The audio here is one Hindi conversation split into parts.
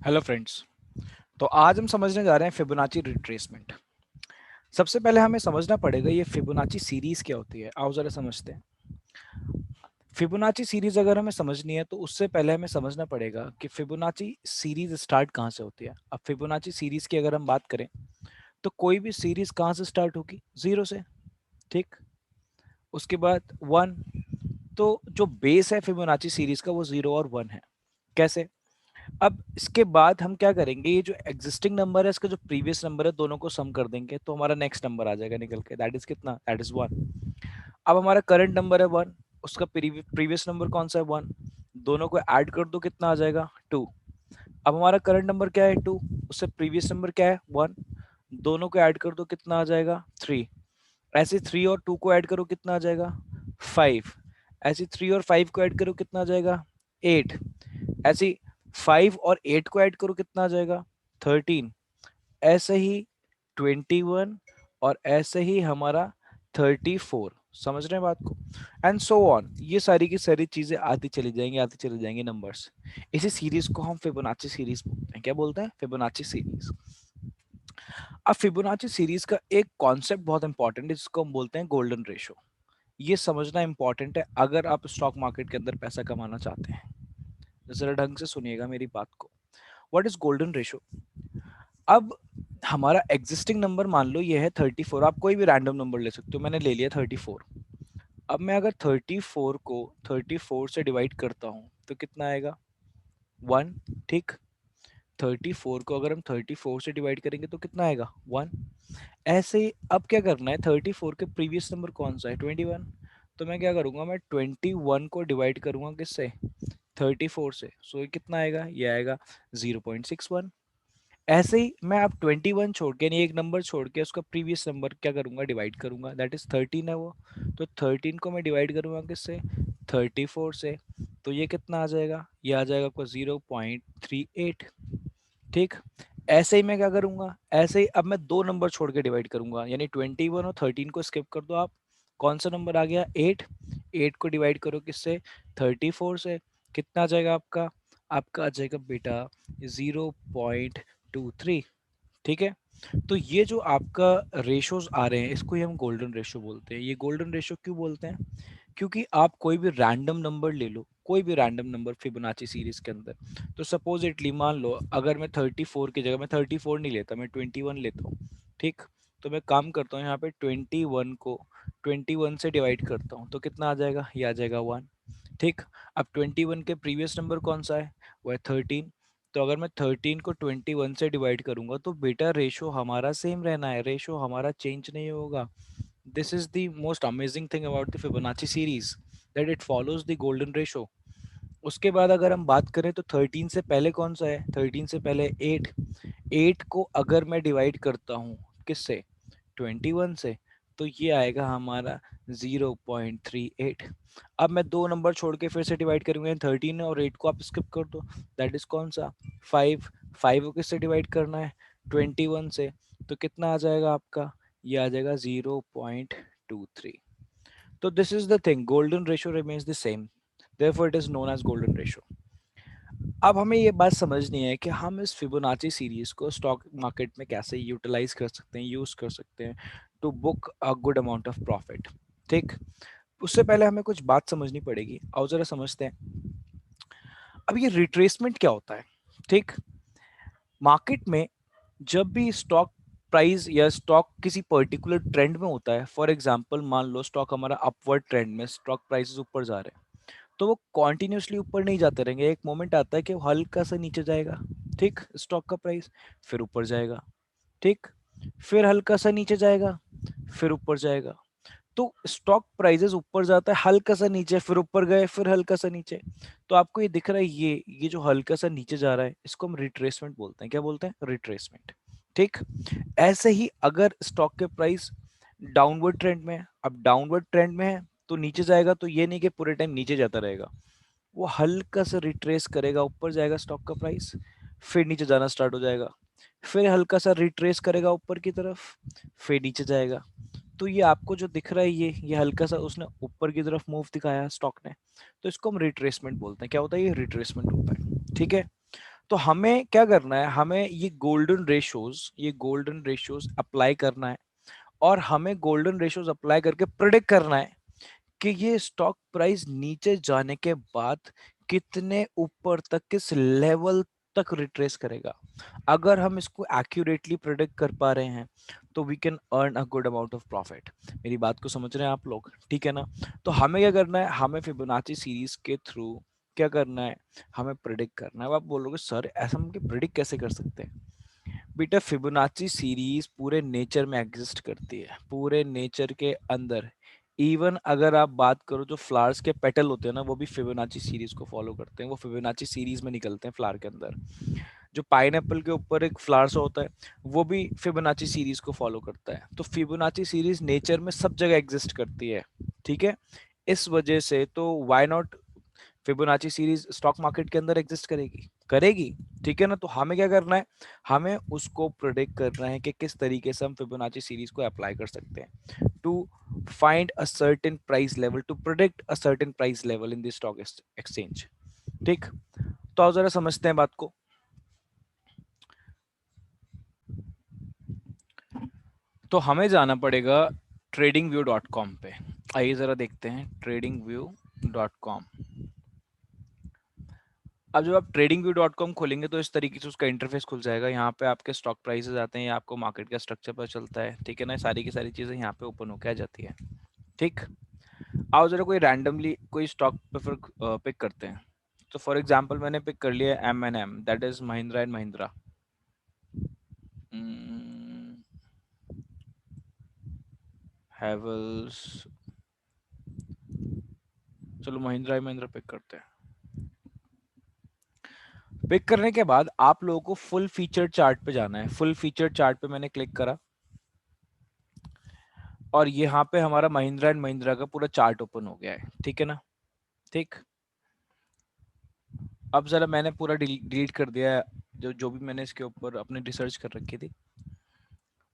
Hello friends. तो आज हम समझने जा रहे हैं फिबोनाची रिट्रेसमेंट। सबसे पहले हमें समझना पड़ेगा ये फिबोनाची सीरीज क्या होती है। आओ जरा समझते हैं। फिबोनाची सीरीज अगर हमें समझनी है तो उससे पहले हमें समझना पड़ेगा कि फिबोनाची सीरीज स्टार्ट कहाँ से होती है। अब फिबोनाची सीरीज की अगर हम बात करें तो कोई भी सीरीज कहाँ से स्टार्ट होगी? जीरो से। ठीक। उसके बाद वन। तो जो बेस है फिबोनाची सीरीज का वो जीरो और वन है। कैसे? अब इसके बाद हम क्या करेंगे, ये जो एग्जिस्टिंग नंबर है इसका जो प्रीवियस नंबर है दोनों को सम कर देंगे तो हमारा नेक्स्ट नंबर आ जाएगा निकल के। दैट इज कितना? That is one. अब हमारा करंट नंबर है वन, उसका प्रीवियस नंबर कौन सा है? वन। दोनों को ऐड कर दो, कितना आ जाएगा? टू। अब हमारा करंट नंबर क्या है? टू। उससे प्रीवियस नंबर क्या है? वन। दोनों को ऐड कर दो, कितना आ जाएगा? थ्री। ऐसे थ्री और टू को ऐड करो, कितना आ जाएगा? फाइव। ऐसे थ्री और फाइव को ऐड करो, कितना आ जाएगा? एट। ऐसे फाइव और एट को ऐड करो, कितना आ जाएगा? थर्टीन। ऐसे ही 21 और ऐसे ही हमारा 34। समझ रहे हैं बात को? एंड सो ऑन, ये सारी की सारी चीजें आती चली जाएंगी नंबर्स। इसी सीरीज को हम फिबोनाची सीरीज बोलते हैं। क्या बोलते हैं? Fibonacci series. अब फिबोनाची सीरीज का एक कॉन्सेप्ट बहुत इंपॉर्टेंट है जिसको हम बोलते हैं गोल्डन रेशो। ये समझना इंपॉर्टेंट है अगर आप स्टॉक मार्केट के अंदर पैसा कमाना चाहते हैं। जरा ढंग से सुनिएगा मेरी बात को। What is golden ratio? अब हमारा एग्जिस्टिंग नंबर मान लो ये है 34। आप कोई भी रैंडम नंबर ले सकते हो, मैंने ले लिया 34। अब मैं अगर 34 को 34 से डिवाइड करता हूँ तो कितना आएगा? वन। ठीक। 34 को अगर हम 34 से डिवाइड करेंगे तो कितना आएगा? वन। ऐसे ही अब क्या करना है, 34 के प्रीवियस नंबर कौन सा है? 21। तो मैं क्या करूंगा, मैं 21 को डिवाइड करूंगा किससे? 34 से। सो ये कितना आएगा? ये आएगा 0.61। ऐसे ही मैं अब 21 छोड़ के, यानी एक नंबर छोड़ के उसका प्रीवियस नंबर क्या करूंगा? डिवाइड करूंगा। दैट इज 13 है वो। तो 13 को मैं डिवाइड करूंगा किससे? 34 से। तो ये कितना आ जाएगा? ये आ जाएगा आपको 0.38। ठीक। ऐसे ही मैं क्या करूंगा, ऐसे ही अब मैं दो नंबर छोड़ के डिवाइड करूंगा, यानी 21 और 13 को स्किप कर दो आप। कौन सा नंबर आ गया? 8। 8 को डिवाइड करो किससे? 34 से। कितना आ जाएगा आपका? आपका आ जाएगा बेटा 0.23। ठीक है। तो ये जो आपका रेशोज आ रहे हैं इसको ही हम गोल्डन रेशो बोलते हैं। ये गोल्डन रेशो क्यों बोलते हैं? क्योंकि आप कोई भी रैंडम नंबर ले लो, कोई भी रैंडम नंबर फिबोनाची सीरीज के अंदर। तो सपोजिटली मान लो अगर मैं 34 की जगह, मैं 34 नहीं लेता, मैं 21 लेता हूँ। ठीक। तो मैं काम करता हूँ यहाँ पे 21 को 21 से डिवाइड करता हूँ तो कितना आ जाएगा? ये आ जाएगा वन। ठीक। अब 21 के प्रीवियस नंबर कौन सा है? वो है 13। तो अगर मैं 13 को 21 से डिवाइड करूंगा तो बेटा रेशो हमारा सेम रहना है, रेशो हमारा चेंज नहीं होगा। This is the most amazing thing about the Fibonacci series, that it follows the golden ratio. उसके बाद अगर हम बात करें तो 13 से पहले कौन सा है? 13 से पहले 8। 8 को अगर मैं डिवाइड करता हूँ किससे? 21 से। तो ये आएगा हमारा 0.38। अब मैं दो नंबर छोड़ के फिर से डिवाइड करूंगा, 13 और 8 को आप स्किप कर दो। दैट इज कौन सा? 5। 5 को किससे डिवाइड करना है? 21 से। तो कितना आ जाएगा आपका? ये आ जाएगा 0.23। तो this is the thing, golden ratio remains the same, therefore it is known as golden ratio. अब हमें ये बात समझनी है कि हम इस फिबोनाची सीरीज को स्टॉक मार्केट में कैसे यूटिलाइज कर सकते हैं, यूज कर सकते हैं to book a good amount of profit. ठीक। उससे पहले हमें कुछ बात समझनी पड़ेगी। आओ जरा समझते हैं। अब ये रिट्रेसमेंट क्या होता है? ठीक। मार्केट में जब भी स्टॉक प्राइस या स्टॉक किसी पर्टिकुलर ट्रेंड में होता है, फॉर एग्जांपल मान लो स्टॉक हमारा अपवर्ड ट्रेंड में, स्टॉक प्राइसेस ऊपर जा रहे हैं, तो वो कॉन्टिन्यूसली ऊपर नहीं जाते रहेंगे। एक मोमेंट आता है कि वो हल्का सा नीचे जाएगा। ठीक। स्टॉक का प्राइस फिर ऊपर जाएगा। ठीक। फिर हल्का सा नीचे जाएगा, फिर ऊपर जाएगा। तो स्टॉक प्राइसेस ऊपर जाता है, हल्का सा नीचे, फिर ऊपर गए, फिर हल्का सा नीचे। तो आपको ये दिख रहा है, ये जो हल्का सा नीचे जा रहा है इसको हम रिट्रेसमेंट बोलते हैं। क्या बोलते हैं? रिट्रेसमेंट। ठीक। ऐसे ही अगर स्टॉक के प्राइस डाउनवर्ड ट्रेंड में है, अब डाउनवर्ड ट्रेंड में है तो नीचे जाएगा, तो ये नहीं कि पूरे टाइम नीचे जाता रहेगा, वो हल्का सा रिट्रेस करेगा, ऊपर जाएगा स्टॉक का प्राइस, फिर नीचे जाना स्टार्ट हो जाएगा, फिर हल्का सा रिट्रेस करेगा ऊपर की तरफ, फिर नीचे जाएगा। तो ये आपको जो दिख रहा है, ये हल्का सा उसने ऊपर की तरफ मूव दिखाया स्टॉक ने, तो इसको हम रिट्रेसमेंट बोलते हैं। क्या होता है? ये रिट्रेसमेंट होता है। ठीक है। तो हमें क्या करना है, हमें ये गोल्डन रेशियोज अप्लाई करना है, और हमें गोल्डन रेशियोज अप्लाई करके प्रिडिक्ट करना है कि ये स्टॉक प्राइस नीचे जाने के बाद कितने ऊपर तक, किस लेवल तक रिट्रेस करेगा। अगर हम इसको एक्यूरेटली प्रिडिक्ट कर पा रहे हैं तो we can earn a good amount of profit. मेरी बात को समझ रहे हैं आप लोग, ठीक है ना? तो हमें क्या करना है, हमें फिबोनाची सीरीज के थ्रू क्या करना है, हमें प्रिडिक्ट करना है। अब आप बोलोगे सर ऐसा हम प्रिडिक्ट कैसे कर सकते हैं? बेटा फिबोनाची सीरीज पूरे नेचर में एग्जिस्ट करती है, पूरे नेचर के अंदर। इवन अगर आप बात करो, जो फ्लावर्स के पेटल होते हैं ना, वो भी फिबोनाची सीरीज को फॉलो करते हैं, वो फिबोनाची सीरीज में निकलते हैं फ्लावर के अंदर। जो पाइनएप्पल के ऊपर एक फ्लावर सा होता है, वो भी फिबोनाची सीरीज को फॉलो करता है। तो फिबोनाची सीरीज नेचर में सब जगह एग्जिस्ट करती है, ठीक है? इस वजह से तो why not Fibonacci series stock market के अंदर एग्जिस्ट करेगी, करेगी, ठीक है ना? तो हमें क्या करना है, हमें उसको प्रोडिक्ट करना है कि किस तरीके से हम फिबोनाची सीरीज को अप्लाई कर सकते हैं to find a certain price level, to predict a certain price level in the stock exchange. ठीक, तो आओ जरा समझते हैं बात को। तो हमें जाना पड़ेगा tradingview.com पे। आइए जरा देखते हैं tradingview.com। अब जब आप tradingview.com खोलेंगे तो इस तरीके से उसका इंटरफेस खुल जाएगा। यहाँ पे आपके स्टॉक प्राइसेस आते हैं, आपको मार्केट का स्ट्रक्चर पता चलता है, ठीक है ना? सारी की सारी चीजें यहाँ पे ओपन होके आ जाती है। ठीक, आओ जरा कोई रैंडमली कोई स्टॉक पे फिर पिक करते हैं। तो फॉर एग्जांपल मैंने पिक कर लिया M&M, that is Mahindra and Mahindra. Havells, चलो महिंद्रा ही महिंद्रा पिक करते हैं। पिक करने के बाद आप लोगों को फुल फीचर चार्ट पे जाना है। फुल फीचर चार्ट पे मैंने क्लिक करा और यहाँ पे हमारा महिंद्रा एंड महिंद्रा का पूरा चार्ट ओपन हो गया है, ठीक है ना? ठीक, अब जरा मैंने पूरा डिलीट कर दिया है जो जो भी मैंने इसके ऊपर अपनी रिसर्च कर रखी थी।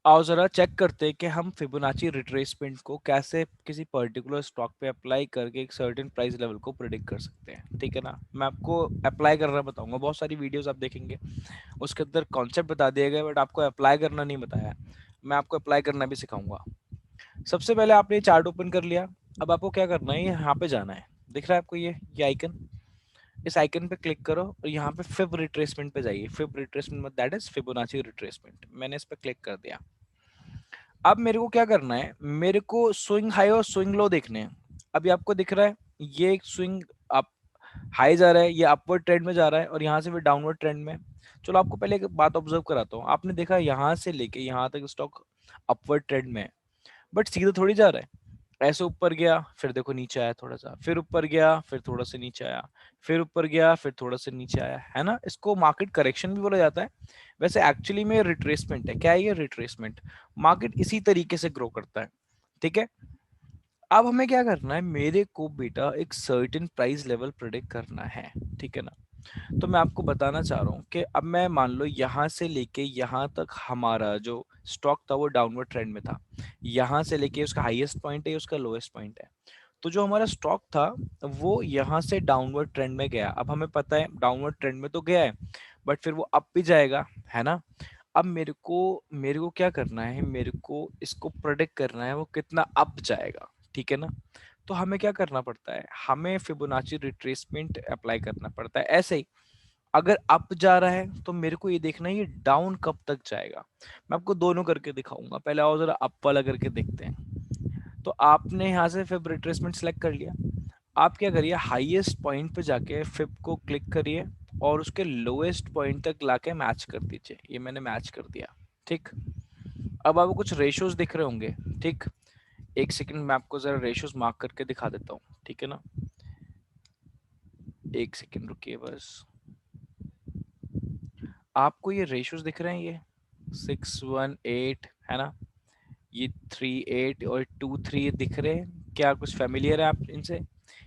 आओ जरा चेक करते हैं कि हम फिबोनाची रिट्रेसमेंट को कैसे किसी पर्टिकुलर स्टॉक पे अप्लाई करके एक सर्टेन प्राइस लेवल को प्रिडिक्ट कर सकते हैं, ठीक है ना? मैं आपको अप्लाई करना बताऊंगा, बहुत सारी वीडियोस आप देखेंगे उसके अंदर कॉन्सेप्ट बता दिया गया, बट आपको अप्लाई करना नहीं बताया। मैं आपको अप्लाई करना भी सिखाऊंगा। सबसे पहले आपने चार्ट ओपन कर लिया। अब आपको क्या करना है, यहाँ पे जाना है। दिख रहा है आपको ये आइकन? इस आइकन पे क्लिक करो और यहाँ पे फिब रिट्रेसमेंट पे जाइए। फिब रिट्रेसमेंट मतलब दैट इज फिबोनाची रिट्रेसमेंट। मैंने इस पे क्लिक कर दिया। अब मेरे को क्या करना है, मेरे को स्विंग हाई और स्विंग लो देखने हैं। अभी आपको दिख रहा है ये एक स्विंग अप हाई जा रहा है, ये अपवर्ड ट्रेंड में जा रहा है और यहाँ से फिर डाउनवर्ड ट्रेंड में। चलो आपको पहले एक बात ऑब्जर्व कराता हूँ। आपने देखा यहाँ से लेके यहाँ तक स्टॉक अपवर्ड ट्रेंड में है, बट सीधा थोड़ी जा रहा है। ऐसे ऊपर गया, फिर देखो नीचे आया थोड़ा सा, फिर ऊपर गया, फिर थोड़ा सा नीचे आया, फिर ऊपर गया, फिर थोड़ा सा नीचे आया, है ना? इसको मार्केट करेक्शन भी बोला जाता है। वैसे एक्चुअली में रिट्रेसमेंट है। क्या है ये? रिट्रेसमेंट। मार्केट इसी तरीके से ग्रो करता है, ठीक है? अब हमें क्या करना है, मेरे को बेटा एक सर्टेन प्राइस लेवल प्रेडिक्ट करना है, ठीक है ना? तो मैं आपको बताना चाह रहा हूँ कि अब मैं मान लो यहाँ से लेके यहाँ तक हमारा जो स्टॉक था वो डाउनवर्ड ट्रेंड में था। यहाँ से लेके उसका हाईएस्ट पॉइंट है, उसका लोएस्ट पॉइंट है। तो जो हमारा स्टॉक था वो यहाँ से डाउनवर्ड ट्रेंड में गया। अब हमें पता है डाउनवर्ड ट्रेंड में तो गया है, बट फिर वो अप भी जाएगा, है ना? अब मेरे को क्या करना है, मेरे को इसको प्रेडिक्ट करना है वो कितना अप जाएगा, ठीक है ना? तो हमें क्या करना पड़ता है, हमें फिबोनाची रिट्रेसमेंट अप्लाई करना पड़ता है। ऐसे ही अगर अप जा रहा है तो मेरे को ये देखना है ये डाउन कब तक जाएगा। मैं आपको दोनों करके दिखाऊंगा। पहले आओ जरा अप वाला करके देखते हैं। तो आपने यहाँ से फिब रिट्रेसमेंट सेलेक्ट कर लिया। आप क्या करिए, हाईएस्ट पॉइंट पे जाके फिब को क्लिक करिए और उसके लोएस्ट पॉइंट तक लाके मैच कर दीजिए। ये मैंने मैच कर दिया, ठीक। अब आपको कुछ रेशियोज दिख रहे होंगे, ठीक। एक सेकंड मैं आपको जरा रेशियोज मार्क करके दिखा देता हूँ, ठीक है ना? एक सेकंड रुकिए बस। आपको ये रेशियोज दिख रहे हैं, ये 618 है ना, ये 38 और 23 दिख रहे हैं क्या? कुछ फेमिलियर है आप इनसे?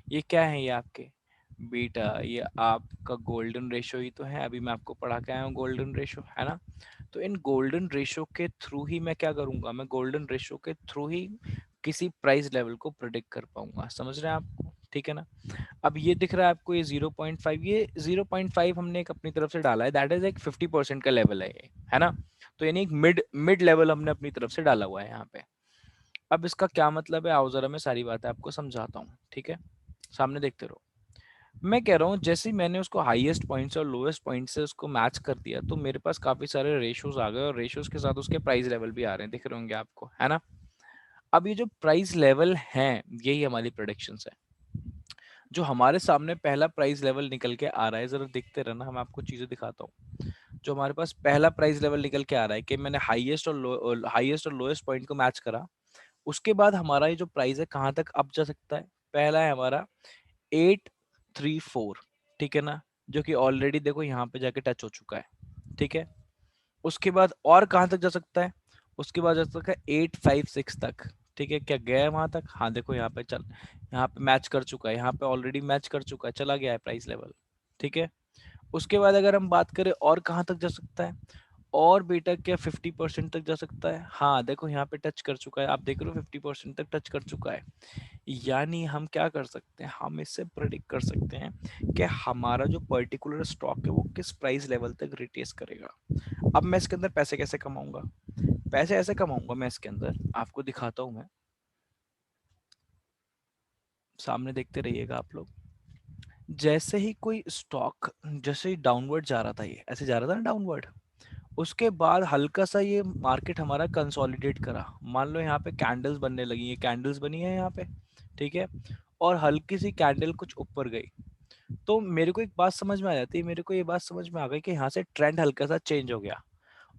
ये क्या है ये आपके? बीटा, ये आपका गोल्डन रेशो ही तो है। अभी मैं आपको पढ़ा के आया हूँ गोल्डन रेशो, है ना? तो इन गोल्डन रेशो के थ्रू ही मैं क्या करूंगा, मैं गोल्डन रेशो के थ्रू ही किसी प्राइस लेवल को प्रिडिक्ट कर पाऊंगा। समझ रहे हैं आप? ठीक है ना। अब ये दिख रहा है आपको ये 0.5, ये 0.5 हमने एक अपनी तरफ से डाला है, दैट इज एक 50% का लेवल है ये, है ना। तो यानी एक मिड मिड लेवल हमने अपनी तरफ से डाला हुआ है यहाँ पे। अब इसका क्या मतलब है, आओ जरा मैं सारी बातें आपको समझाता हूँ, ठीक है। सामने देखते रहो। मैं कह रहा हूँ जैसे ही मैंने उसको हाईएस्ट पॉइंट से और लोएस्ट पॉइंट से उसको मैच कर दिया, तो मेरे पास काफी सारे रेशियोज आ गए और रेशियोज के साथ उसके प्राइस लेवल भी आ रहे हैं, दिख रहे होंगे आपको, है ना। अब ये जो प्राइस लेवल हैं, यही हमारी प्रोडिक्शंस है। जो हमारे सामने पहला प्राइस लेवल निकल के आ रहा है, जरा देखते रहना, मैं आपको चीजें दिखाता हूँ। जो हमारे पास पहला प्राइस लेवल निकल के आ रहा है कि मैंने हाईएस्ट और लोएस्ट पॉइंट को मैच करा, उसके बाद हमारा ये जो प्राइस है कहाँ तक अप जा सकता है। पहला है हमारा 834, ठीक है ना, जो कि ऑलरेडी देखो यहाँ पे जाके टच हो चुका है, ठीक है। उसके बाद और कहाँ तक जा सकता है, उसके बाद जा सकता है 856 तक, ठीक है। क्या गया है वहां तक, हाँ देखो यहाँ पे चल, यहाँ पे मैच कर चुका है, यहाँ पे ऑलरेडी मैच कर चुका है, चला गया है प्राइस लेवल, ठीक है। उसके बाद अगर हम बात करें और कहाँ तक जा सकता है, और बेटा क्या 50% तक जा सकता है, हाँ देखो यहाँ पे टच कर चुका है, आप देख रहे हो 50% तक टच कर चुका है। यानी हम क्या कर सकते हैं, हम इससे प्रेडिक्ट कर सकते हैं कि हमारा जो पर्टिकुलर स्टॉक है वो किस प्राइस लेवल तक रिटेस करेगा। अब मैं इसके अंदर पैसे कैसे कमाऊंगा, पैसे ऐसे कमाऊंगा मैं इसके अंदर, आपको दिखाता हूं मैं, सामने देखते रहिएगा आप लोग। जैसे ही कोई स्टॉक, जैसे ही डाउनवर्ड जा रहा था, ये ऐसे जा रहा था ना डाउनवर्ड, उसके बाद हल्का सा ये मार्केट हमारा कंसोलिडेट करा, मान लो यहाँ पे कैंडल्स बनने लगी, ये कैंडल्स बनी है यहाँ पे, ठीक है। और हल्की सी कैंडल कुछ ऊपर गई, तो मेरे को एक बात समझ में आ जाती है, मेरे को ये बात समझ में आ गई कि यहाँ से ट्रेंड हल्का सा चेंज हो गया।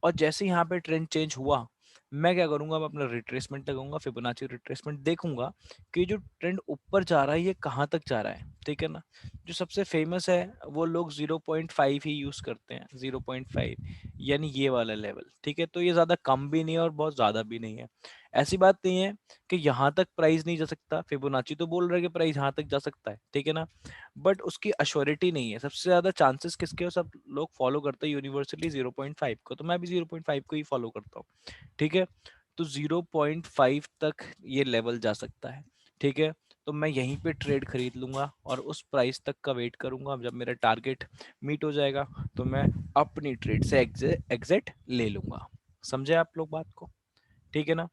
और जैसे ही यहाँ पे ट्रेंड चेंज हुआ, मैं क्या करूंगा, मैं अपना रिट्रेसमेंट लगाऊंगा, फिबोनाची रिट्रेसमेंट देखूंगा कि जो ट्रेंड ऊपर जा रहा है ये कहाँ तक जा रहा है, ठीक है ना। जो सबसे फेमस है वो लोग 0.5 ही यूज करते हैं, 0.5 यानी ये वाला लेवल, ठीक है। तो ये ज्यादा कम भी नहीं है और बहुत ज्यादा भी नहीं है। ऐसी बात नहीं है कि यहाँ तक प्राइस नहीं जा सकता, फिबोनाची तो बोल रहा है कि प्राइस यहाँ तक जा सकता है, ठीक है ना। बट उसकी अश्योरिटी नहीं है, सबसे ज्यादा चांसेस किसके हो, सब लोग फॉलो करते हैं यूनिवर्सली 0.5 को, तो मैं भी 0.5 को ही फॉलो करता हूँ, ठीक है। तो 0.5 तक ये लेवल जा सकता है, ठीक है। तो मैं यहीं पे ट्रेड खरीद लूंगा और उस प्राइस तक का वेट करूंगा, जब मेरा टारगेट मीट हो जाएगा तो मैं अपनी ट्रेड से एग्जिट ले लूंगा। समझे आप लोग बात को, ठीक है ना।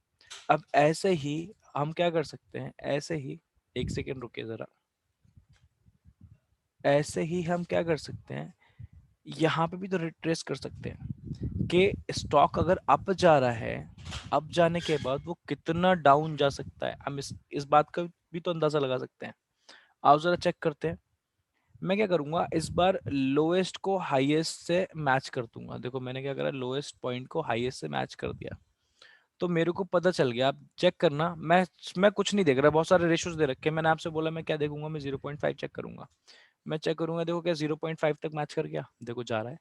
अब ऐसे ही हम क्या कर सकते हैं, ऐसे ही, एक सेकेंड रुकिए जरा, ऐसे ही हम क्या कर सकते हैं, यहाँ पे भी तो रिट्रेस कर सकते हैं कि स्टॉक अगर अप जा रहा है, अप जाने के बाद वो कितना डाउन जा सकता है, हम इस बात का भी तो अंदाजा लगा सकते हैं। आप जरा चेक करते हैं। मैं क्या करूंगा, इस बार लोएस्ट को हाईएस्ट से मैच कर दूंगा, देखो मैंने क्या करा, लोएस्ट पॉइंट को हाईएस्ट से मैच कर दिया, तो मेरे को पता चल गया। आप चेक करना, मैं कुछ नहीं देख रहा, बहुत सारे रेशियोज दे रखे हैं, मैंने आपसे बोला मैं क्या देखूंगा, मैं 0.5 चेक करूंगा। मैं चेक करूंगा, देखो क्या 0.5 तक मैच कर गया, देखो जा रहा है।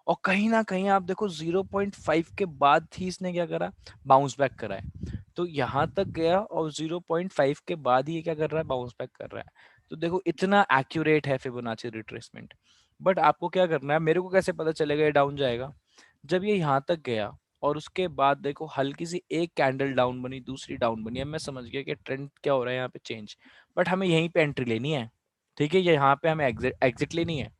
और कहीं ना कहीं आप देखो 0.5 के बाद ही इसने क्या करा, बाउंस बैक करा है। तो यहाँ तक गया और 0.5 के बाद ही ये क्या कर रहा है, बाउंस बैक कर रहा है। तो देखो इतना एक्यूरेट है फिबोनाची रिट्रेसमेंट। बट आपको क्या करना है, मेरे को कैसे पता चलेगा ये डाउन जाएगा, जब ये यहाँ तक गया और उसके बाद देखो हल्की सी एक कैंडल डाउन बनी, दूसरी डाउन बनी, अब मैं समझ गया कि ट्रेंड क्या हो रहा है यहाँ पे चेंज। बट हमें यहीं पे एंट्री लेनी है, ठीक है, ये यहाँ पे हमें एग्जिट लेनी है,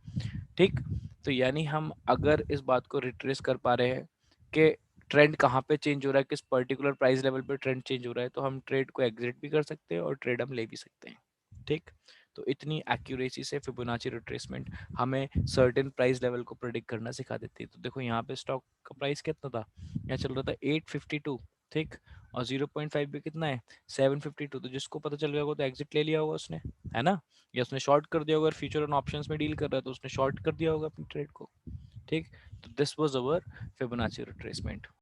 ठीक। तो यानी हम अगर इस बात को रिट्रेस कर पा रहे हैं कि ट्रेंड कहाँ पे चेंज हो रहा है, किस पर्टिकुलर प्राइस लेवल पे ट्रेंड चेंज हो रहा है, तो हम ट्रेड को एग्जिट भी कर सकते हैं और ट्रेड हम ले भी सकते हैं, ठीक। तो इतनी एक्यूरेसी से फिबोनाची रिट्रेसमेंट हमें सर्टेन प्राइस लेवल को प्रेडिक्ट करना सिखा देती है। तो देखो यहाँ पे स्टॉक का प्राइस कितना था, यहाँ चल रहा था 852, ठीक। और 0.5 पे कितना है, 752, तो जिसको पता चल गया होगा तो एग्जिट ले लिया होगा उसने, है ना। या उसने शॉर्ट कर दिया होगा, अगर फ्यूचर एंड ऑप्शंस में डील कर रहा है तो उसने शॉर्ट कर दिया होगा अपनी ट्रेड को, ठीक। तो this was our Fibonacci retracement.